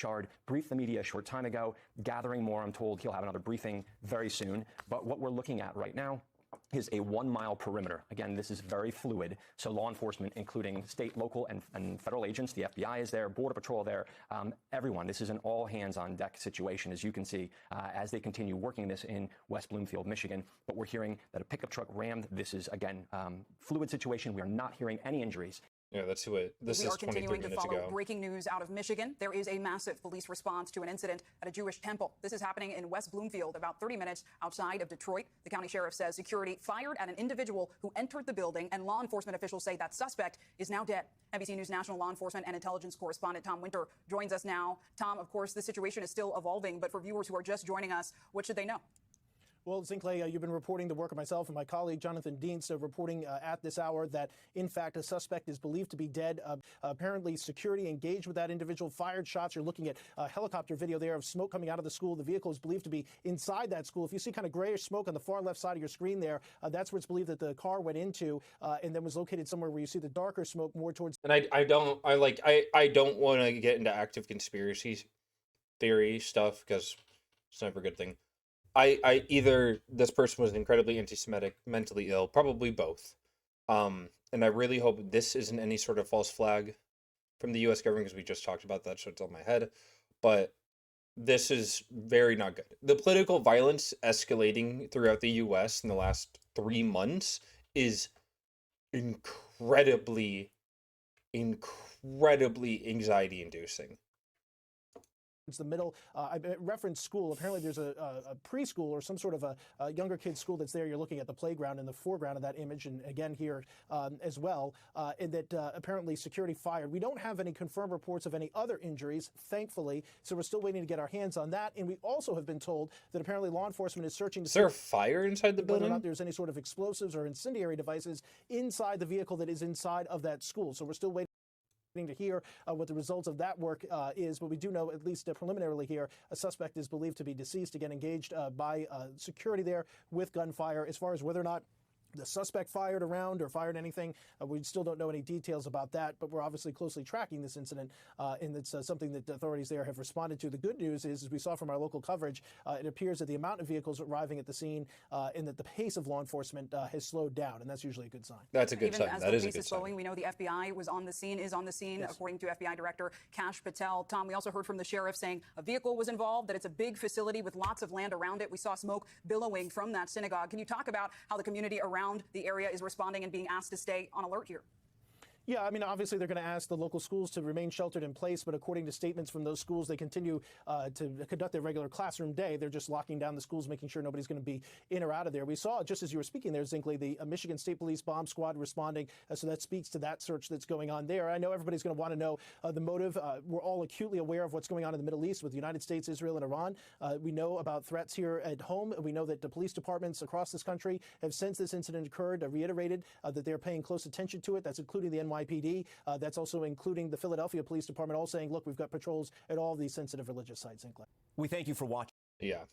Chard briefed the media a short time ago, gathering more. I'm told he'll have another briefing very soon. But what we're looking at right now is a 1 mile perimeter. Again, this is very fluid. So law enforcement, including state, local, and federal agents, the FBI is there, Border Patrol there, everyone. This is an all hands on deck situation, as you can see, as they continue working this in West Bloomfield, Michigan. But we're hearing that a pickup truck rammed. This is, again, fluid situation. We are not hearing any injuries. Yeah, that's who it. This is 23 minutes ago. We are continuing to follow breaking news out of Michigan. There is a massive police response to an incident at a Jewish temple. This is happening in West Bloomfield, about 30 minutes outside of Detroit. The county sheriff says security fired at an individual who entered the building, and law enforcement officials say that suspect is now dead. NBC News national law enforcement and intelligence correspondent Tom Winter joins us now. Tom, of course, the situation is still evolving, but for viewers who are just joining us, what should they know? Well, Zinkley, you've been reporting the work of myself and my colleague Jonathan Dienst, reporting at this hour that, in fact, a suspect is believed to be dead. Apparently, security engaged with that individual, fired shots. You're looking at helicopter video there of smoke coming out of the school. The vehicle is believed to be inside that school. If you see kind of grayish smoke on the far left side of your screen there, that's where it's believed that the car went into, and then was located somewhere where you see the darker smoke more towards. And I don't want to get into active conspiracy theory stuff because it's never a good thing. I either this person was incredibly anti-Semitic, mentally ill, probably both. And I really hope this isn't any sort of false flag from the U.S. government, because we just talked about that, so it's on my head. But this is very not good. The political violence escalating throughout the U.S. in the last 3 months is incredibly anxiety-inducing. It's the middle. I referenced school. Apparently there's a preschool or some sort of a younger kid's school that's there. You're looking at the playground in the foreground of that image, and again here as well, and that apparently security fired. We don't have any confirmed reports of any other injuries, thankfully, so we're still waiting to get our hands on that. And we also have been told that apparently law enforcement is searching to see. Is there a fire inside the building? Whether or not there's any sort of explosives or incendiary devices inside the vehicle that is inside of that school. So we're still waiting to hear what the results of that work is, but we do know, at least preliminarily here, a suspect is believed to be deceased, again engaged by security there with gunfire. As far as whether or not the suspect fired around or fired anything, we still don't know any details about that, but we're obviously closely tracking this incident, and it's something that the authorities there have responded to. The good news is, as we saw from our local coverage, it appears that the amount of vehicles arriving at the scene and that the pace of law enforcement has slowed down, and that's usually a good sign. That's a good sign. As that the is a pace good is slowing, sign. we know the FBI is on the scene, yes, according to FBI Director Kash Patel. Tom, we also heard from the sheriff saying a vehicle was involved, that it's a big facility with lots of land around it. We saw smoke billowing from that synagogue. Can you talk about how the community around the area is responding and being asked to stay on alert here? Yeah, I mean, obviously they're going to ask the local schools to remain sheltered in place, but according to statements from those schools, they continue to conduct their regular classroom day. They're just locking down the schools, making sure nobody's going to be in or out of there. We saw, just as you were speaking there, Zinkley, the Michigan State Police bomb squad responding, so that speaks to that search that's going on there. I know everybody's going to want to know the motive. We're all acutely aware of what's going on in the Middle East with the United States, Israel, and Iran. We know about threats here at home. We know that the police departments across this country have, since this incident occurred, reiterated that they're paying close attention to it. That's including the NYPD. That's also including the Philadelphia Police Department, all saying, look, we've got patrols at all these sensitive religious sites. We thank you for watching. Yeah.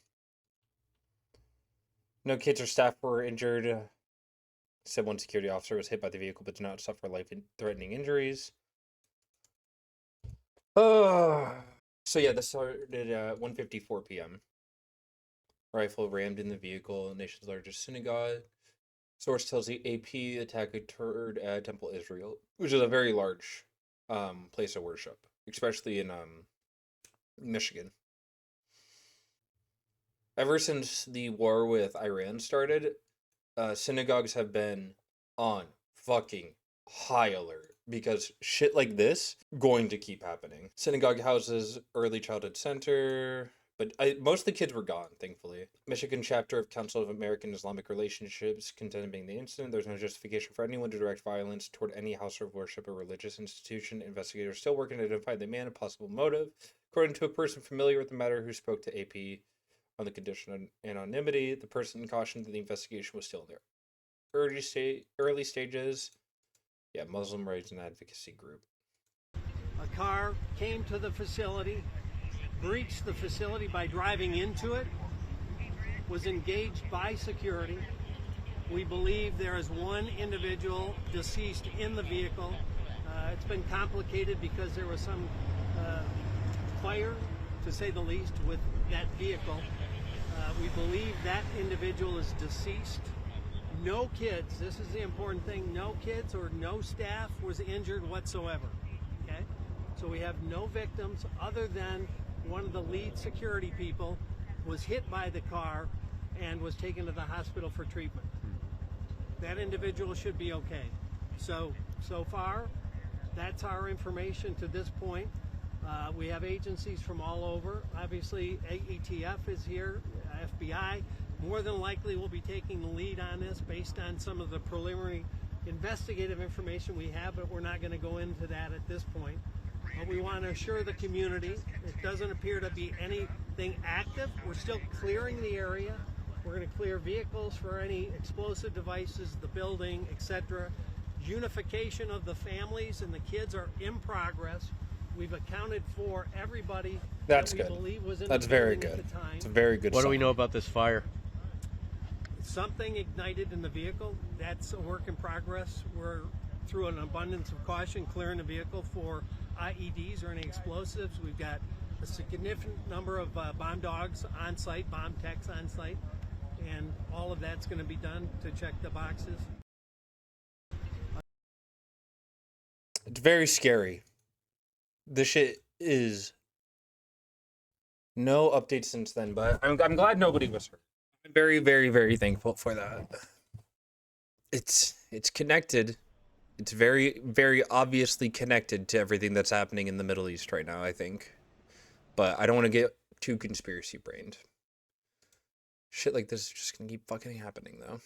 No kids or staff were injured. Said one security officer was hit by the vehicle but did not suffer life-threatening injuries. So yeah, this started at 1:54 p.m. Rifle rammed in the vehicle, nation's largest synagogue. Source tells the AP attack occurred at Temple Israel, which is a very large place of worship, especially in Michigan. Ever since the war with Iran started, synagogues have been on fucking high alert because shit like this going to keep happening. Synagogue houses early childhood center. But most of the kids were gone, thankfully. Michigan chapter of Council of American Islamic Relationships condemning the incident. There's no justification for anyone to direct violence toward any house of worship or religious institution. Investigators are still working to identify the man and possible motive. According to a person familiar with the matter who spoke to AP on the condition of anonymity, the person cautioned that the investigation was still in their early stages. Yeah, Muslim rights and advocacy group. A car came to the facility, breached the facility by driving into it, was engaged by security. We believe there is one individual deceased in the vehicle. It's been complicated because there was some fire, to say the least, with that vehicle. We believe that individual is deceased. No kids, this is the important thing, no kids or no staff was injured whatsoever. Okay? So we have no victims other than one of the lead security people was hit by the car and was taken to the hospital for treatment. That individual should be okay. So far, that's our information to this point. We have agencies from all over. Obviously, ATF is here, FBI. More than likely will be taking the lead on this based on some of the preliminary investigative information we have, but we're not going to go into that at this point. But we want to assure the community it doesn't appear to be anything active. We're still clearing the area. We're going to clear vehicles for any explosive devices, the building, etc. Unification of the families and the kids are in progress. We've accounted for everybody That's that we good. believe was in That's the very building good. at the time. It's a very good What do we sign. know about this fire? Something ignited in the vehicle. That's a work in progress. We're, through an abundance of caution, clearing the vehicle for IEDs or any explosives. We've got a significant number of bomb dogs on site, bomb techs on site, and all of that's going to be done to check the boxes. It's very scary. This shit is no updates since then, but I'm glad nobody was hurt. I'm very, very, very thankful for that. It's connected. It's very, very obviously connected to everything that's happening in the Middle East right now, I think. But I don't want to get too conspiracy brained. Shit like this is just gonna keep fucking happening, though.